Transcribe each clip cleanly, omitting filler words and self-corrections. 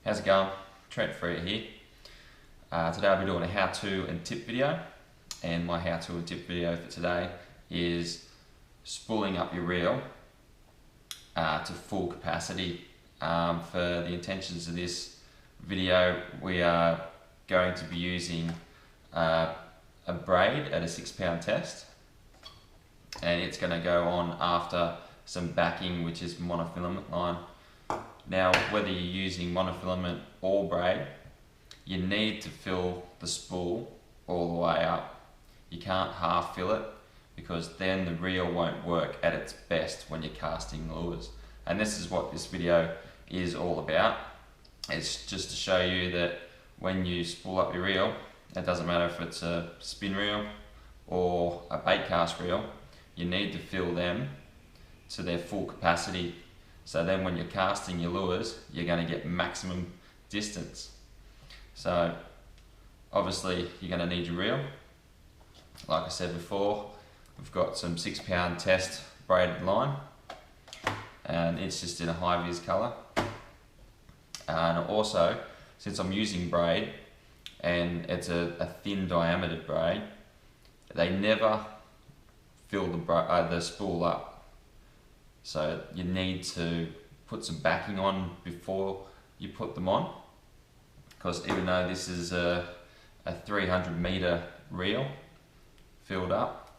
How's it going? Trent Freer here. Today I'll be doing a how-to and tip video, and my how-to and tip video for today is spooling up your reel to full capacity. For the intentions of this video, we are going to be using a braid at a 6 pound test, and it's going to go on after some backing, which is monofilament line. Now, whether you're using monofilament or braid, you need to fill the spool all the way up. You can't half fill it, because then the reel won't work at its best when you're casting lures. And this is what this video is all about. It's just to show you that when you spool up your reel, it doesn't matter if it's a spin reel or a bait cast reel, you need to fill them to their full capacity. So then when you're casting your lures, you're going to get maximum distance. So obviously you're going to need your reel. Like I said before, we've got some 6 pound test braided line, and it's just in a high vis colour. And also, since I'm using braid and it's a thin diameter braid, they never fill the spool up. So you need to put some backing on before you put them on, because even though this is a 300 meter reel filled up,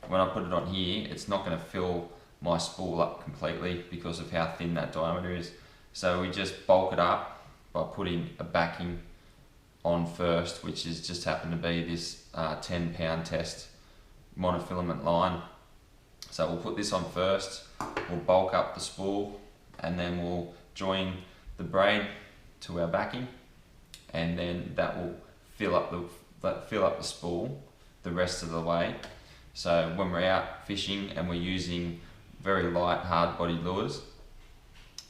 when I put it on here, it's not going to fill my spool up completely because of how thin that diameter is. So we just bulk it up by putting a backing on first, which is just happened to be this 10 pound test monofilament line. So we'll put this on first, we'll bulk up the spool, and then we'll join the braid to our backing, and then that will fill up the spool the rest of the way. So when we're out fishing and we're using very light hard body lures,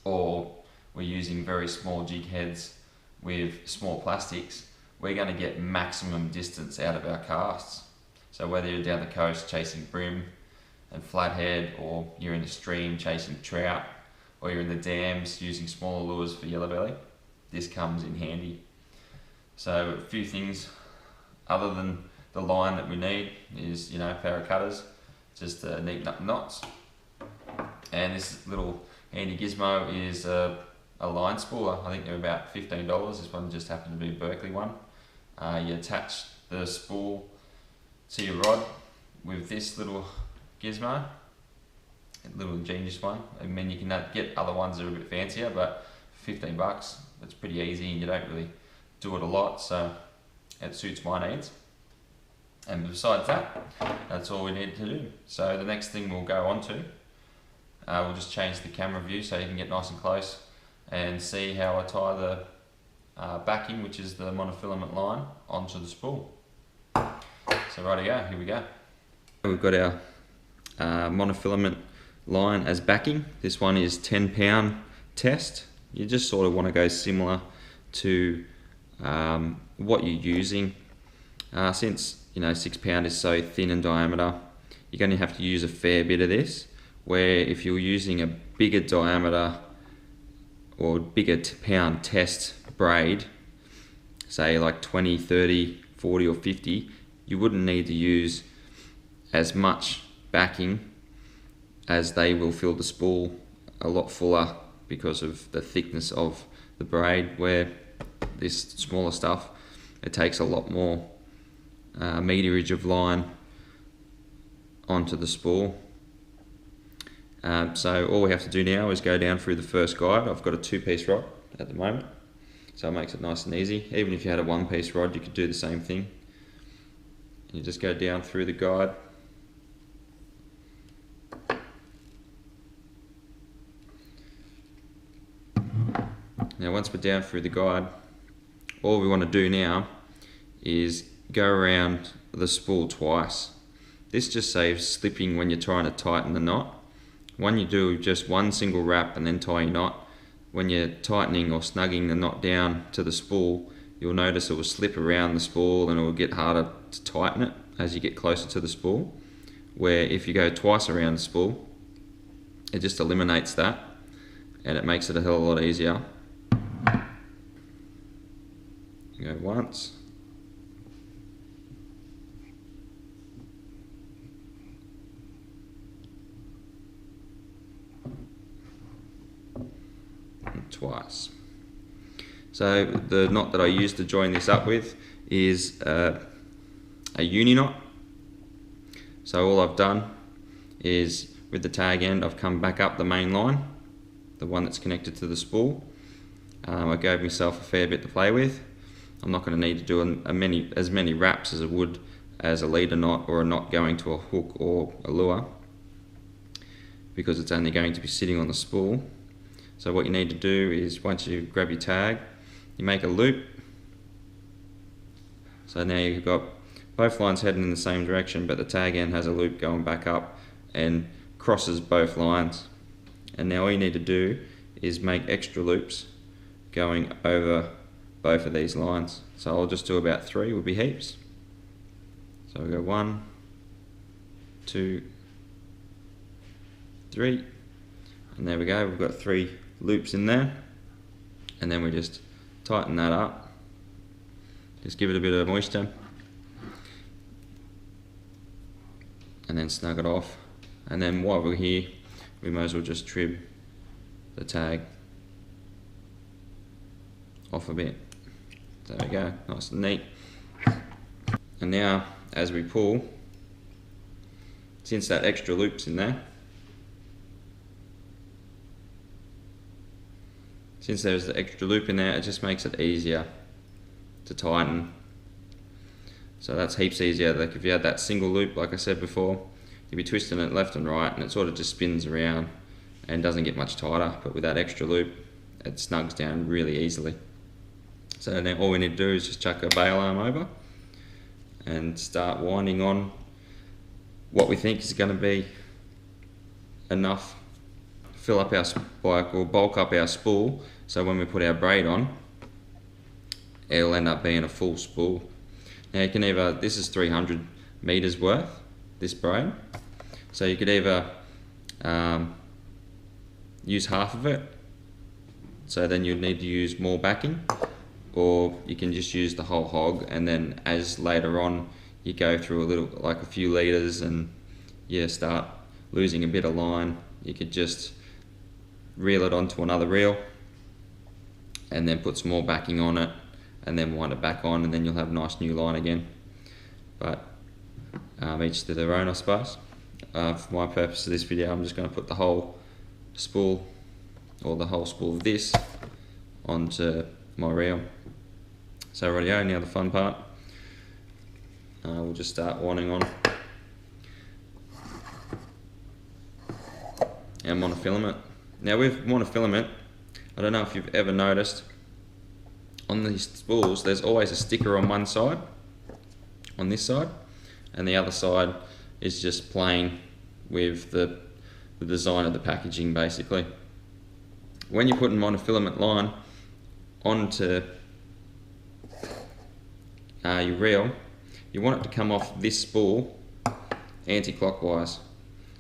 or we're using very small jig heads with small plastics, we're going to get maximum distance out of our casts. So whether you're down the coast chasing bream and flathead, or you're in the stream chasing trout, or you're in the dams using smaller lures for yellowbelly, this comes in handy. So a few things other than the line that we need is, a pair of cutters just to neaten up knots, and this little handy gizmo is a line spooler. I think they're about $15. This one just happened to be a Berkeley one. You attach the spool to your rod with this little gizmo, a little ingenious one. I mean, you can get other ones that are a bit fancier, but for $15 it's pretty easy, and you don't really do it a lot, so it suits my needs. And besides that, that's all we need to do. So the next thing we'll go on to, we'll just change the camera view so you can get nice and close and see how I tie the backing, which is the monofilament line, onto the spool. So righty-go, here we go. We've got our monofilament line as backing. This one is 10 pound test. You just sort of want to go similar to what you're using. Since 6 pound is so thin in diameter, you're going to have to use a fair bit of this, where if you're using a bigger diameter or bigger pound test braid, say like 20, 30, 40 or 50, you wouldn't need to use as much backing, as they will fill the spool a lot fuller because of the thickness of the braid, where this smaller stuff, it takes a lot more meterage of line onto the spool. So all we have to do now is go down through the first guide. I've got a 2-piece rod at the moment, so it makes it nice and easy. Even if you had a 1-piece rod, you could do the same thing. You just go down through the guide. Now once we're down through the guide, all we want to do now is go around the spool twice. This just saves slipping when you're trying to tighten the knot. When you do just one single wrap and then tie your knot, when you're tightening or snugging the knot down to the spool, you'll notice it will slip around the spool and it will get harder to tighten it as you get closer to the spool. Where if you go twice around the spool, it just eliminates that, and it makes it a hell of a lot easier. go once, and twice. So the knot that I use to join this up with is a uni knot. So all I've done is with the tag end I've come back up the main line, the one that's connected to the spool. I gave myself a fair bit to play with. I'm not going to need to do as many wraps as I would as a leader knot or a knot going to a hook or a lure, because it's only going to be sitting on the spool. So what you need to do is, once you grab your tag, you make a loop. So now you've got both lines heading in the same direction, but the tag end has a loop going back up and crosses both lines. And now all you need to do is make extra loops going over both of these lines. So I'll just do about 3 would be heaps. So we'll go 1, 2, 3, and there we go, we've got 3 loops in there. And then we just tighten that up, just give it a bit of moisture, and then snug it off. And then while we're here, we might as well just trim the tag off a bit. There we go, nice and neat. And now as we pull, since that extra loop's in there, since there's the extra loop in there, it just makes it easier to tighten. So that's heaps easier. Like if you had that single loop, like I said before, you'd be twisting it left and right and it sort of just spins around and doesn't get much tighter. But with that extra loop, it snugs down really easily. So now all we need to do is just chuck a bail arm over and start winding on what we think is going to be enough, fill up our spike or bulk up our spool, so when we put our braid on, it'll end up being a full spool. Now you can either, this is 300 meters worth, this braid, so you could either use half of it, so then you'd need to use more backing, or you can just use the whole hog, and then as later on you go through a little, like a few litres, and you start losing a bit of line, you could just reel it onto another reel and then put some more backing on it and then wind it back on, and then you'll have nice new line again. But each to their own, I suppose. For my purpose of this video, I'm just going to put the whole spool, or the whole spool of this, onto my reel. So rightio, now the fun part. We'll just start winding on our monofilament. Now with monofilament, I don't know if you've ever noticed, on these spools there's always a sticker on one side, on this side, and the other side is just plain with the design of the packaging basically. When you're putting monofilament line onto your reel, you want it to come off this spool anti-clockwise,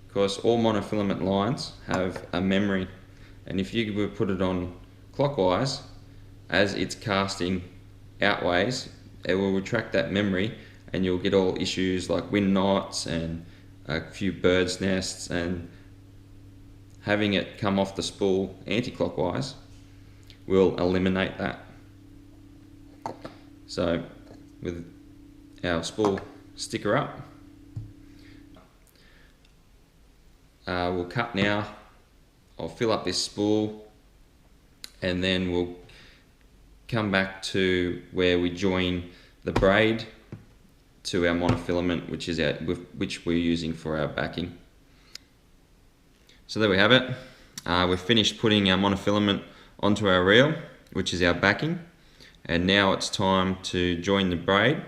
because all monofilament lines have a memory, and if you were put it on clockwise, as it's casting outways, it will retract that memory and you'll get all issues like wind knots and a few birds' nests, and having it come off the spool anti-clockwise will eliminate that. So with our spool sticker up, we'll cut now. I'll fill up this spool and then we'll come back to where we join the braid to our monofilament, which we're using for our backing. So there we have it. We've finished putting our monofilament onto our reel, which is our backing, and now it's time to join the braid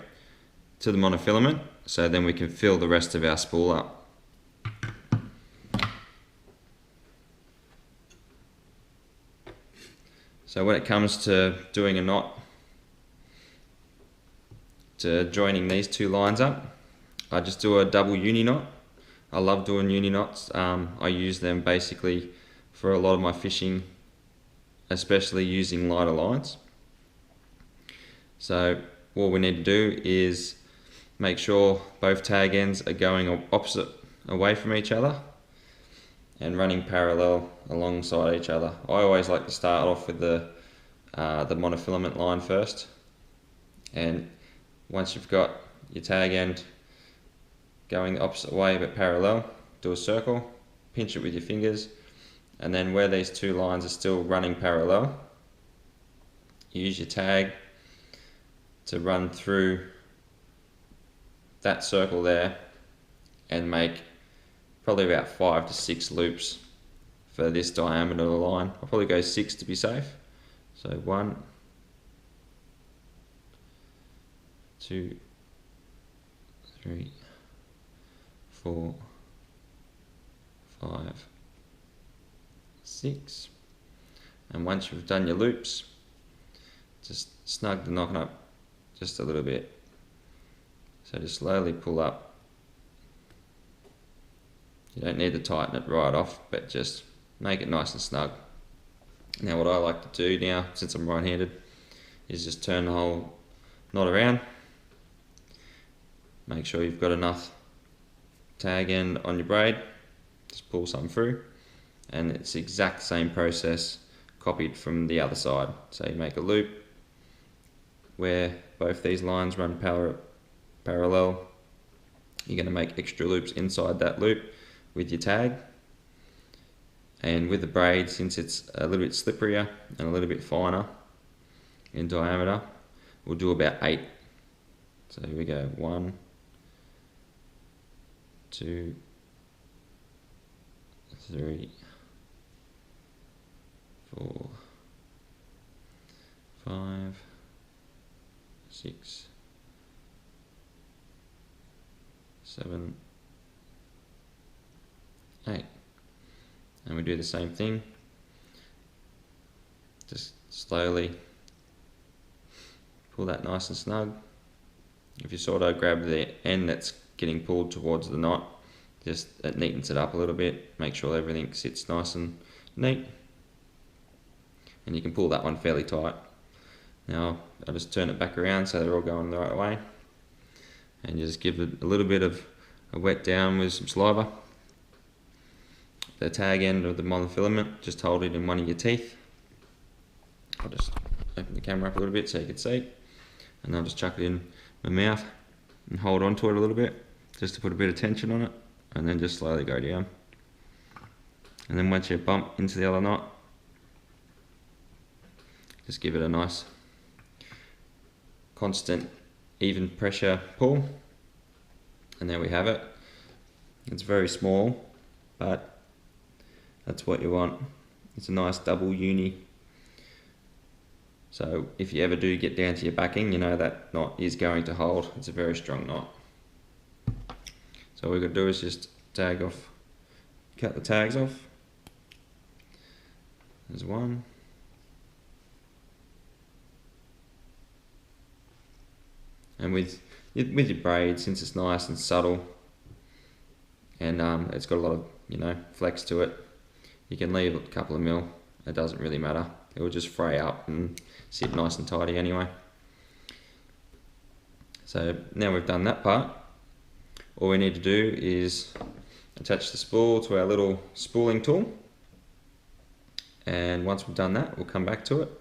to the monofilament, so then we can fill the rest of our spool up. So when it comes to doing a knot, to joining these two lines up, I just do a double uni knot. I love doing uni knots. I use them basically for a lot of my fishing, especially using lighter lines. So what we need to do is make sure both tag ends are going opposite away from each other and running parallel alongside each other. I always like to start off with the monofilament line first, and once you've got your tag end going the opposite way but parallel, do a circle, pinch it with your fingers, and then where these two lines are still running parallel, use your tag to run through that circle there and make probably about 5 to 6 loops for this diameter of the line. I'll probably go 6 to be safe. So 1, 2, 3, 4, 5, 6. And once you've done your loops, just snug the noggin up just a little bit. So just slowly pull up. You don't need to tighten it right off, but just make it nice and snug. Now what I like to do now, since I'm right-handed, is just turn the whole knot around. Make sure you've got enough tag end on your braid. Just pull some through, and it's the exact same process copied from the other side. So you make a loop where both these lines run parallel. You're going to make extra loops inside that loop with your tag, and with the braid, since it's a little bit slipperier and a little bit finer in diameter, we'll do about 8. So here we go, 1, 2, 3, 4, 5, 6, 7, 8. And we do the same thing, just slowly pull that nice and snug. If you sort of grab the end that's getting pulled towards the knot, just it neatens it up a little bit, make sure everything sits nice and neat, and you can pull that one fairly tight. Now I'll just turn it back around so they're all going the right way, and you just give it a little bit of a wet down with some saliva. The tag end of the monofilament, just hold it in one of your teeth. I'll just open the camera up a little bit so you can see, and I'll just chuck it in my mouth and hold on to it a little bit just to put a bit of tension on it, and then just slowly go down. And then once you bump into the other knot, just give it a nice constant even pressure pull, and there we have it. It's very small, but that's what you want. It's a nice double uni. So if you ever do get down to your backing, you know that knot is going to hold. It's a very strong knot. So all we've got to do is just tag off, cut the tags off. There's one. And with your braid, since it's nice and subtle, and it's got a lot of flex to it, you can leave a couple of mil. It doesn't really matter. It will just fray up and sit nice and tidy anyway. So now we've done that part, all we need to do is attach the spool to our little spooling tool, and once we've done that, we'll come back to it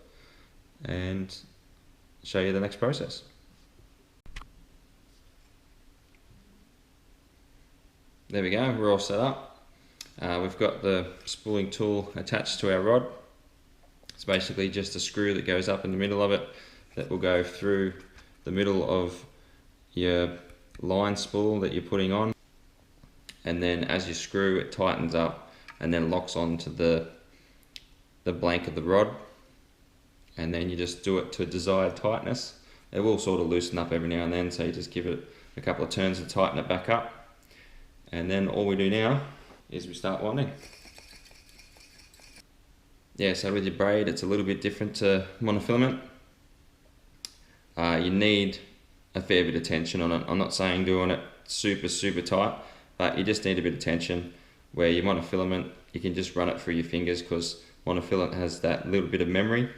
and show you the next process. There we go, we're all set up. We've got the spooling tool attached to our rod. It's basically just a screw that goes up in the middle of it that will go through the middle of your line spool that you're putting on, and then as you screw it tightens up and then locks onto the blank of the rod, and then you just do it to a desired tightness. It will sort of loosen up every now and then, so you just give it a couple of turns to tighten it back up, and then all we do now is we start winding. Yeah, so with your braid, it's a little bit different to monofilament. You need a fair bit of tension on it. I'm not saying doing it super tight, but you just need a bit of tension. Where your monofilament, you can just run it through your fingers, because monofilament has that little bit of memory.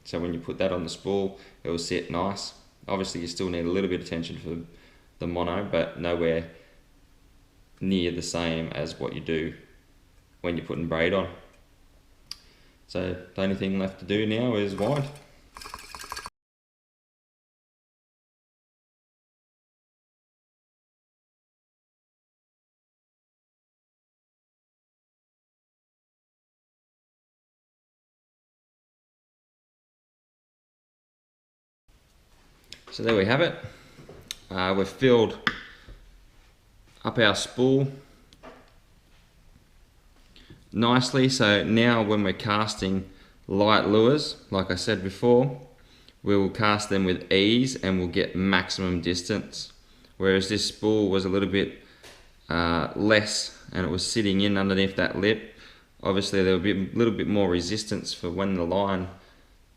So when you put that on the spool, it will sit nice. Obviously you still need a little bit of tension for the mono, but nowhere near the same as what you do when you're putting braid on. So the only thing left to do now is wind. So there we have it. We've filled up our spool nicely, so now when we're casting light lures, like I said before, we'll cast them with ease and we'll get maximum distance. Whereas this spool was a little bit less and it was sitting in underneath that lip, obviously there will be a little bit more resistance for when the line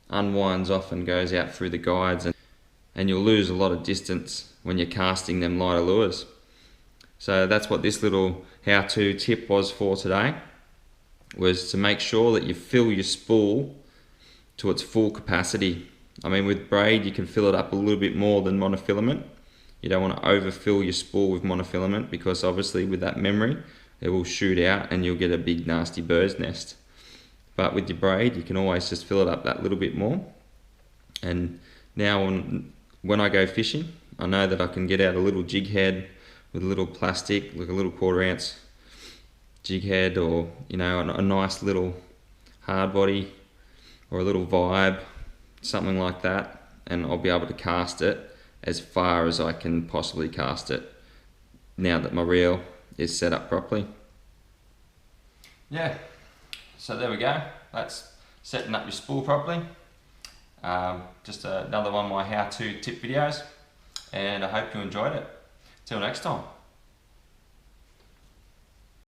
unwinds off and goes out through the guides, and you'll lose a lot of distance when you're casting them lighter lures. So that's what this little how-to tip was for today, was to make sure that you fill your spool to its full capacity. I mean, with braid you can fill it up a little bit more than monofilament. You don't want to overfill your spool with monofilament, because obviously with that memory it will shoot out and you'll get a big nasty bird's nest. But with your braid you can always just fill it up that little bit more. And now when I go fishing, I know that I can get out a little jig head with a little plastic, like a little 1/4 ounce jig head, or you know, a nice little hard body or a little vibe, something like that, and I'll be able to cast it as far as I can possibly cast it now that my reel is set up properly. Yeah, so there we go. That's setting up your spool properly. Just another one of my how-to tip videos, and I hope you enjoyed it. Till next time.